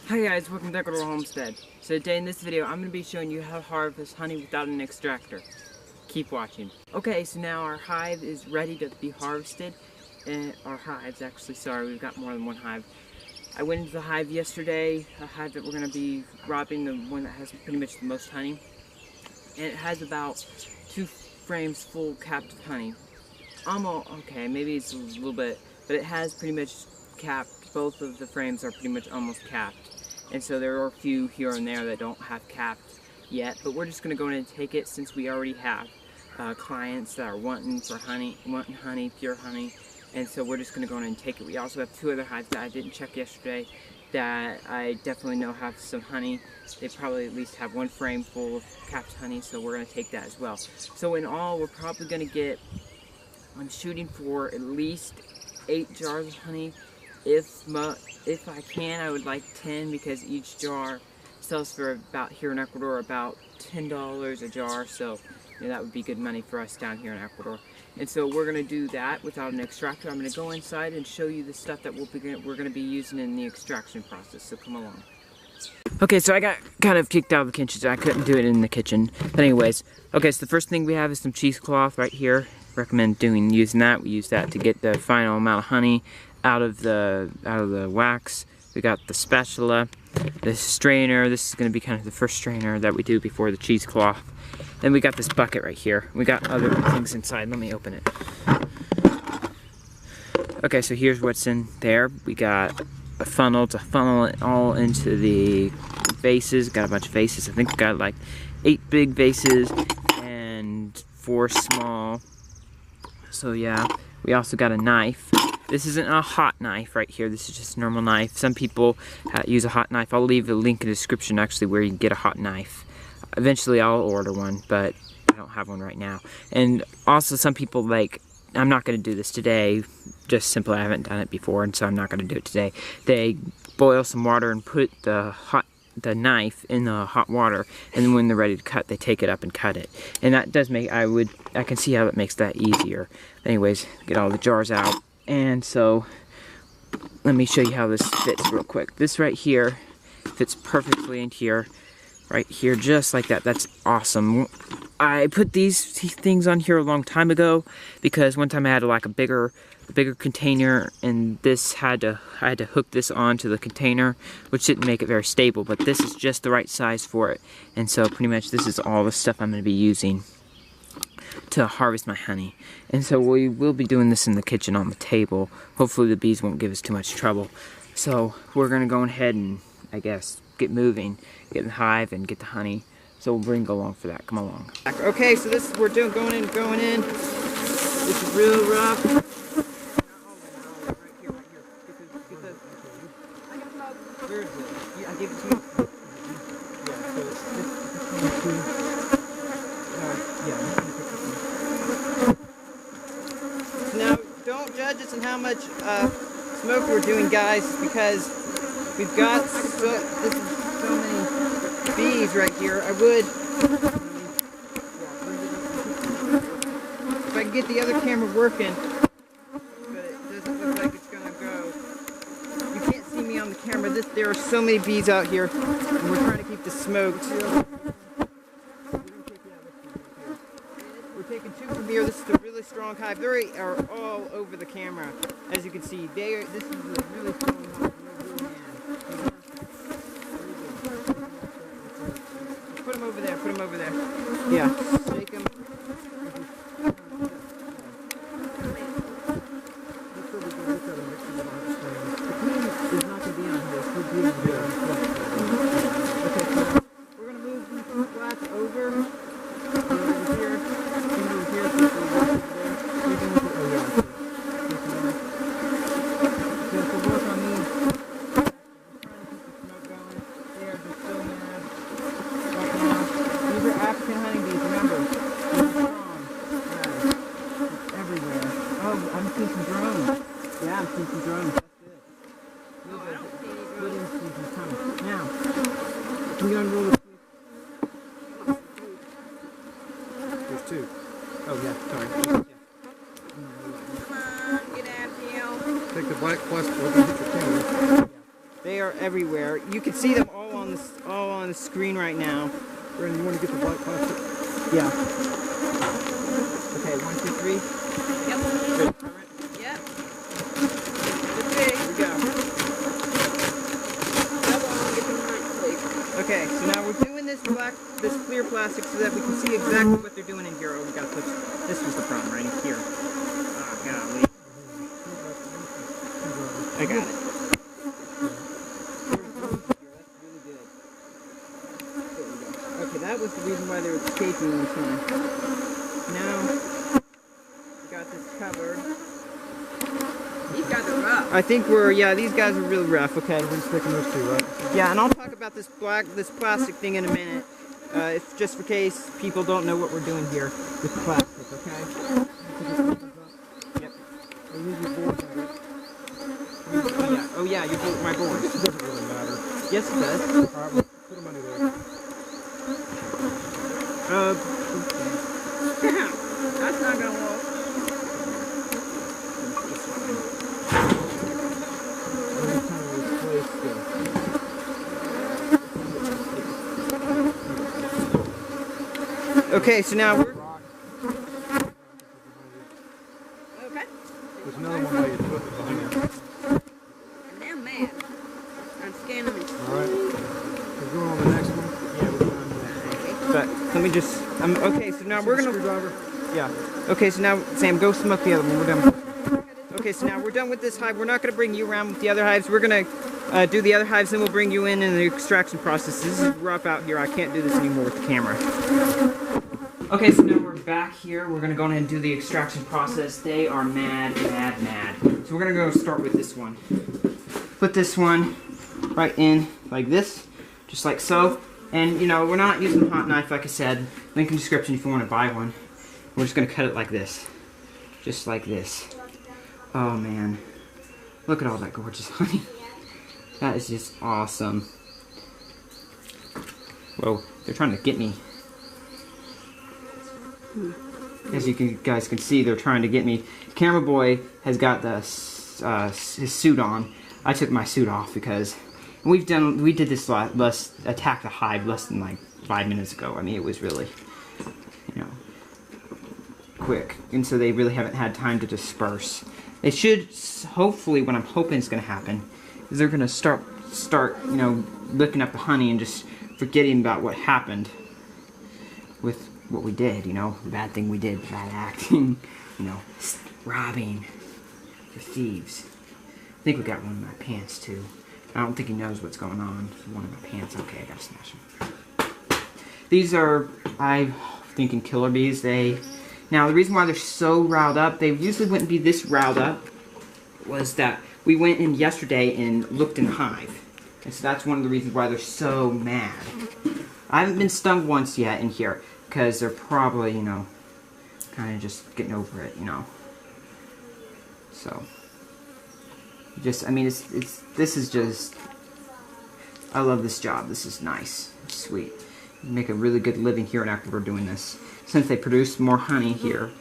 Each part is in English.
Hi guys, welcome back to our homestead. So today in this video, I'm going to be showing you how to harvest honey without an extractor. Keep watching. Okay, so now our hive is ready to be harvested. And our hives, actually, sorry, we've got more than one hive. I went into the hive yesterday, a hive that we're going to be robbing, the one that has pretty much the most honey. And it has about 2 frames full capped of honey. Almost, okay, maybe it's a little bit, but it has pretty much capped. Both of the frames are pretty much almost capped. And so there are a few here and there that don't have capped yet, but we're just going to go in and take it since we already have clients that are wanting honey, pure honey, and so we're just going to go in and take it. We also have 2 other hives that I didn't check yesterday that I definitely know have some honey. They probably at least have 1 frame full of capped honey, so we're going to take that as well. So in all, we're probably going to get, I'm shooting for at least 8 jars of honey. If I can, I would like 10 because each jar sells for about, here in Ecuador, about $10 a jar. So that would be good money for us down here in Ecuador. And so we're going to do that without an extractor. I'm going to go inside and show you the stuff that we're going to be using in the extraction process. So come along. Okay, so I got kind of kicked out of the kitchen, so I couldn't do it in the kitchen. But anyways, okay, so the first thing we have is some cheesecloth right here. Recommend using that. We use that to get the final amount of honey out of the wax. We got the spatula, the strainer. This is going to be kind of the first strainer that we do before the cheesecloth. Then we got this bucket right here. We got other things inside. Let me open it. Okay, so here's what's in there. We got a funnel to funnel it all into the vases. Got a bunch of vases. I think we got like 8 big vases and 4 small. So yeah, we also got a knife. This isn't a hot knife right here. This is just a normal knife. Some people use a hot knife. I'll leave a link in the description actually where you can get a hot knife. Eventually I'll order one, but I don't have one right now. And also some people I'm not going to do this today. Just simply I haven't done it before, and so I'm not going to do it today. They boil some water and put the knife in the hot water, and then when they're ready to cut, they take it up and cut it. And that does make, I can see how that makes that easier. Anyways, get all the jars out. And so, let me show you how this fits real quick. This right here fits perfectly in here, right here, just like that. That's awesome. I put these things on here a long time ago because one time I had like a bigger container, and I had to hook this onto the container, which didn't make it very stable, but this is just the right size for it. And so pretty much this is all the stuff I'm going to be using to harvest my honey. And so we will be doing this in the kitchen on the table. Hopefully the bees won't give us too much trouble. So we're going to go ahead and, I guess, get moving, get in the hive and get the honey. So we'll bring you along for that. Come along. Okay, so this is, we're doing going in. This is real rough. Where is it? I gave it to you. Now, don't judge us on how much smoke we're doing, guys, because we've got so many bees right here. I would, if I can get the other camera working, but it doesn't look like it's gonna go. You can't see me on the camera. There are so many bees out here, and we're trying to keep the smoke. We're taking 2 from here. This is a really strong hive. They are all over the camera, as you can see. This is a really strong hive. Put them over there. Put them over there. Yeah. Take them. Yeah, I'm seeing some drones. That's good. No, I don't see any drones. Now, we're going to roll the... There's 2. Oh, yeah, sorry. Yeah. Come on, get out here. Take the black plastic. They are are everywhere. You can see them all on the screen right now. Brandon, you want to get the black plastic? Yeah. Okay, 1, 2, 3. Yep. Good. Yep. Here we go. Double on, get the mic, please. Okay, so now we're doing this clear plastic so that we can see exactly what they're doing in here. Oh, we gotta push. This was the problem right in here. Oh, golly. I got it. Okay, that was the reason why they were escaping one time. Now, we got this covered. These guys are rough. I think these guys are really rough, okay? We're sticking those two, right? Yeah, and I'll talk about this plastic thing in a minute. It's just for case people don't know what we're doing here with the plastic, okay? Yep. Oh yeah, my boards. It doesn't really matter. Yes, it does. Alright, we'll put them under there. That's not gonna work. Okay, so now we're... Okay. There's another one by your foot behind you. And they're mad. I'm scanning them. Alright. We're going on the next one. Yeah, we're going on the next one. But let me just... okay, so now we're gonna... Screwdriver. Yeah. Okay, so now, Sam, go smoke the other one. We're done. Okay, so now we're done with this hive. We're not going to bring you around with the other hives. We're going to do the other hives, then we'll bring you in the extraction process. This is rough out here. I can't do this anymore with the camera. Okay, so now we're back here. We're going to go ahead and do the extraction process. They are mad, mad, mad. So we're going to go start with this one. Put this one right in like this, just like so. And, you know, we're not using a hot knife, like I said. Link in the description if you want to buy one. We're just going to cut it like this. Just like this. Oh, man. Look at all that gorgeous honey. That is just awesome. Whoa, they're trying to get me. As you guys can see, they're trying to get me. Camera boy has got his suit on. I took my suit off because we did this attack the hive less than like 5 minutes ago. I mean, it was really, you know, quick, and so they really haven't had time to disperse. They should, hopefully, what I'm hoping is going to happen is they're going to start, you know, looking up the honey and just forgetting about what happened with what we did, you know, the bad thing we did, bad acting, you know, robbing, the thieves. I think we got one in my pants, too. I don't think he knows what's going on. One in my pants. Okay, I gotta smash him. These are, I'm thinking, killer bees. Now, the reason why they're so riled up, they usually wouldn't be this riled up, was that we went in yesterday and looked in the hive. And so that's one of the reasons why they're so mad. I haven't been stung once yet in here, because they're probably, you know, kind of just getting over it, you know. So, I mean, this is just, I love this job. This is nice. It's sweet. You make a really good living here in Ecuador doing this. Since they produce more honey here,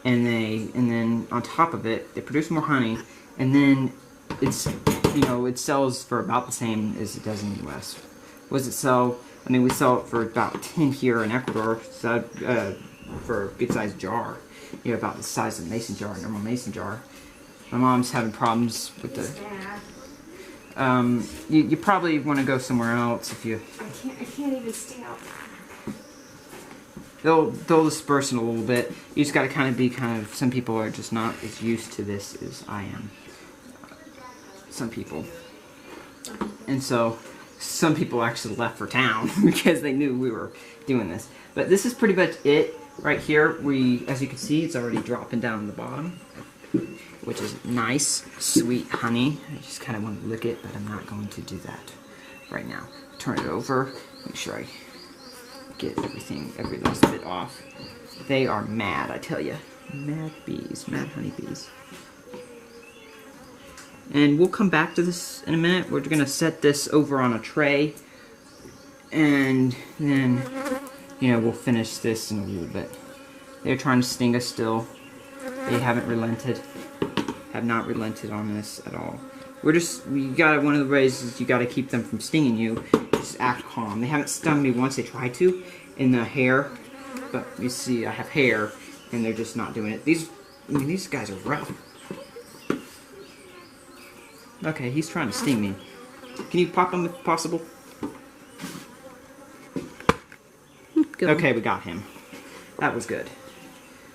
and then on top of it, they produce more honey, and then it's, you know, it sells for about the same as it does in the U.S. What does it sell? I mean, we sell it for about 10 here in Ecuador, so, for a good-sized jar. You know, about the size of a mason jar, a normal mason jar. My mom's having problems with the... you probably want to go somewhere else if you... I can't even stay out. They'll disperse in a little bit. You just got to kind of some people are just not as used to this as I am. Some people. And so, some people actually left for town because they knew we were doing this. But this is pretty much it right here. As you can see, it's already dropping down on the bottom, which is nice, sweet honey. I just kind of want to lick it, but I'm not going to do that right now. Turn it over, make sure I get every last bit off. They are mad, I tell you. Mad bees, mad honey bees. And we'll come back to this in a minute. We're going to set this over on a tray. And then, you know, we'll finish this in a little bit. They're trying to sting us still. They haven't relented. Have not relented on this at all. we got one of the ways is you got to keep them from stinging you. Just act calm. They haven't stung me once. They tried to in the hair, but you see, I have hair, and they're just not doing it. These guys are rough. Okay, he's trying to sting me. Can you pop him if possible? Good. Okay, we got him. That was good.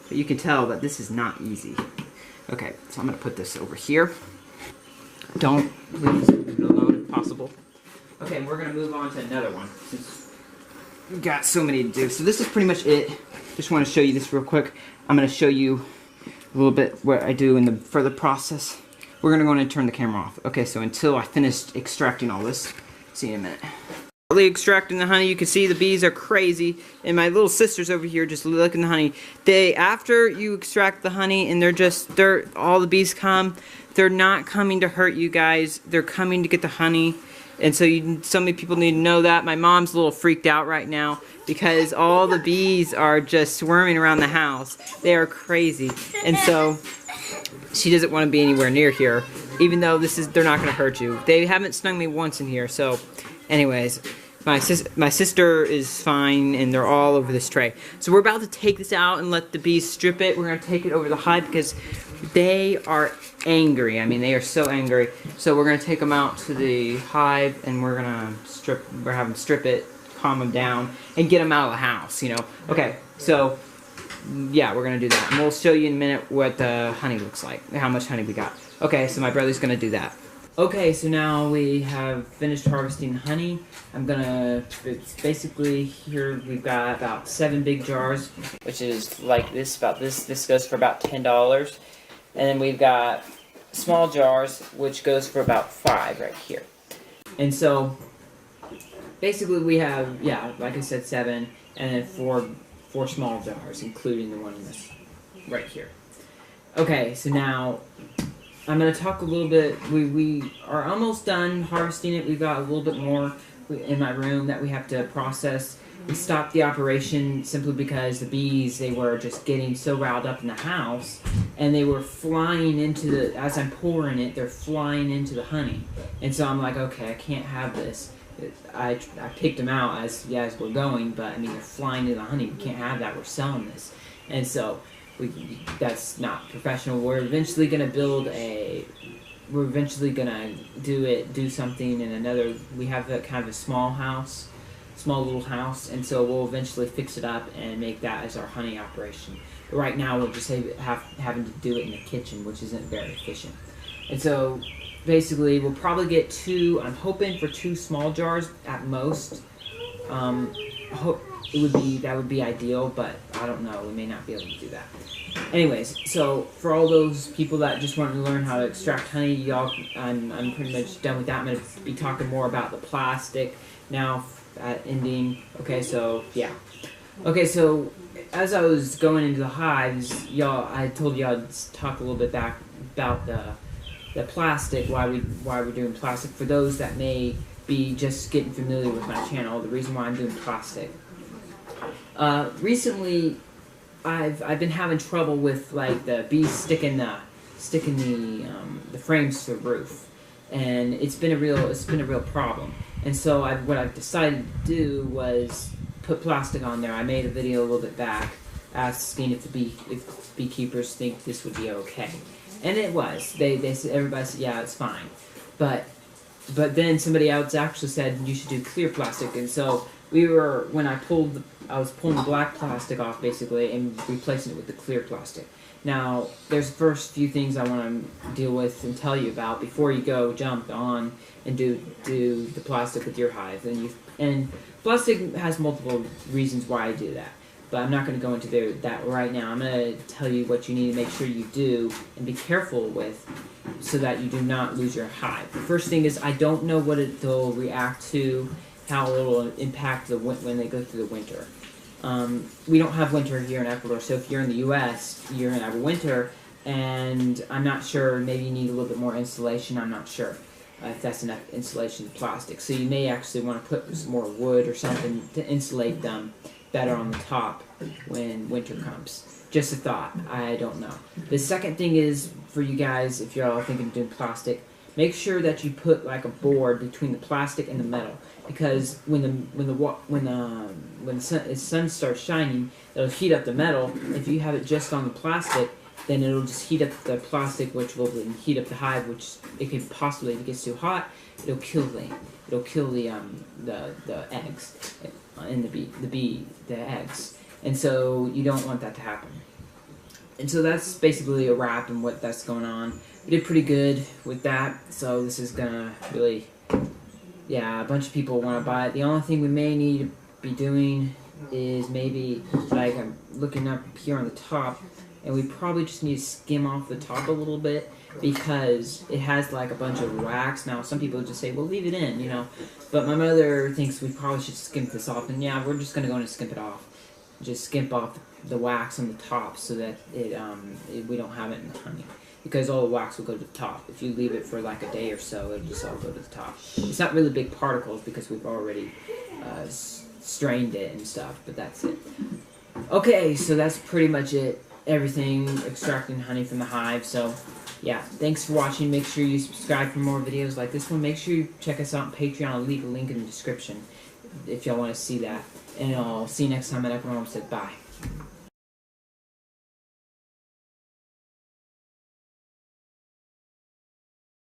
But you can tell that this is not easy. Okay, so I'm going to put this over here. Don't please leave it alone if possible. Okay, we're going to move on to another one, since we've got so many to do. So this is pretty much it. Just want to show you this real quick. I'm going to show you a little bit what I do in the further process. We're going to go in and turn the camera off. Okay, so until I finish extracting all this, see you in a minute. Extracting the honey, you can see the bees are crazy, and my little sister's over here just licking the honey. After you extract the honey, and all the bees come, they're not coming to hurt you guys. They're coming to get the honey, and so so many people need to know that. My mom's a little freaked out right now because all the bees are just swarming around the house. They are crazy, and so she doesn't want to be anywhere near here, even though they're not going to hurt you. They haven't stung me once in here, so. Anyways, my sister is fine, and they're all over this tray. So we're about to take this out and let the bees strip it. We're going to take it over the hive because they are angry. I mean, they are so angry. So we're going to take them out to the hive, and we're going to have them strip it, calm them down, and get them out of the house, you know. Okay, so yeah, we're going to do that. And we'll show you in a minute what the honey looks like, how much honey we got. Okay, so my brother's going to do that. Okay, so now we have finished harvesting honey. It's basically here we've got about 7 big jars, which is like this, this goes for about $10. And then we've got small jars, which goes for about $5 right here. And so, basically we have, yeah, like I said, 7, and then four small jars, including the one in this, right here. Okay, so now, I'm going to talk a little bit. We are almost done harvesting it. We've got a little bit more in my room that we have to process. We stopped the operation simply because the bees, they were just getting so riled up in the house, and they were flying into as I'm pouring it, they're flying into the honey. And so I'm like, okay, I can't have this. I picked them out as we're going, but I mean, they're flying into the honey. We can't have that. We're selling this. And so that's not professional. We're eventually gonna do something in another. We have kind of a small little house, and so we'll eventually fix it up and make that as our honey operation. But right now we're just having to do it in the kitchen, which isn't very efficient. And so basically we'll probably get 2. I'm hoping for 2 small jars at most. That would be ideal, but I don't know. We may not be able to do that. Anyways, so for all those people that just want to learn how to extract honey, y'all, I'm pretty much done with that. I'm going to be talking more about the plastic now at ending. Okay, so yeah. Okay, so as I was going into the hives, I told y'all I'd talk a little bit back about the plastic, why we're doing plastic. For those that may be just getting familiar with my channel, the reason why I'm doing plastic. Recently, I've been having trouble with like the bees sticking the frames to the roof, and it's been a real problem. And so what I've decided to do was put plastic on there. I made a video a little bit back asking if beekeepers think this would be okay, and it was. They said, everybody said, yeah, it's fine, but then somebody else actually said you should do clear plastic, and so I was pulling the black plastic off basically and replacing it with the clear plastic. Now, there's the first few things I want to deal with and tell you about before you go jump on and do the plastic with your hive. And plastic has multiple reasons why I do that, but I'm not going to go into that right now. I'm going to tell you what you need to make sure you do and be careful with so that you do not lose your hive. The first thing is I don't know what it'll react to, how it will impact when they go through the winter. We don't have winter here in Ecuador, so if you're in the U.S., you're going to have a winter, and I'm not sure, maybe you need a little bit more insulation, I'm not sure if that's enough insulation to plastic. So you may actually want to put some more wood or something to insulate them better on the top when winter comes. Just a thought, I don't know. The second thing is, for you guys, if you're all thinking of doing plastic, make sure that you put like a board between the plastic and the metal, because when the sun starts shining, it'll heat up the metal. If you have it just on the plastic, then it'll just heat up the plastic, which will then heat up the hive, which it could possibly, if it gets too hot, it'll kill the eggs and the eggs, and so you don't want that to happen. And so that's basically a wrap and what that's going on. We did pretty good with that, so this is gonna really, yeah, a bunch of people want to buy it. The only thing we may need to be doing is maybe, like, I'm looking up here on the top, and we probably just need to skim off the top a little bit, because it has like a bunch of wax. Now some people just say, well, leave it in, you know, but my mother thinks we probably should skimp this off, and yeah, we're just gonna go in and skimp it off. Just skimp off the wax on the top so that we don't have it in the honey, because all the wax will go to the top. If you leave it for like a day or so, it'll just all go to the top. It's not really big particles because we've already strained it and stuff, but that's it. Okay, so that's pretty much it. Everything extracting honey from the hive. So yeah, thanks for watching. Make sure you subscribe for more videos like this one. Make sure you check us out on Patreon. I'll leave a link in the description if y'all want to see that. And I'll see you next time at Equine Homestead. Bye.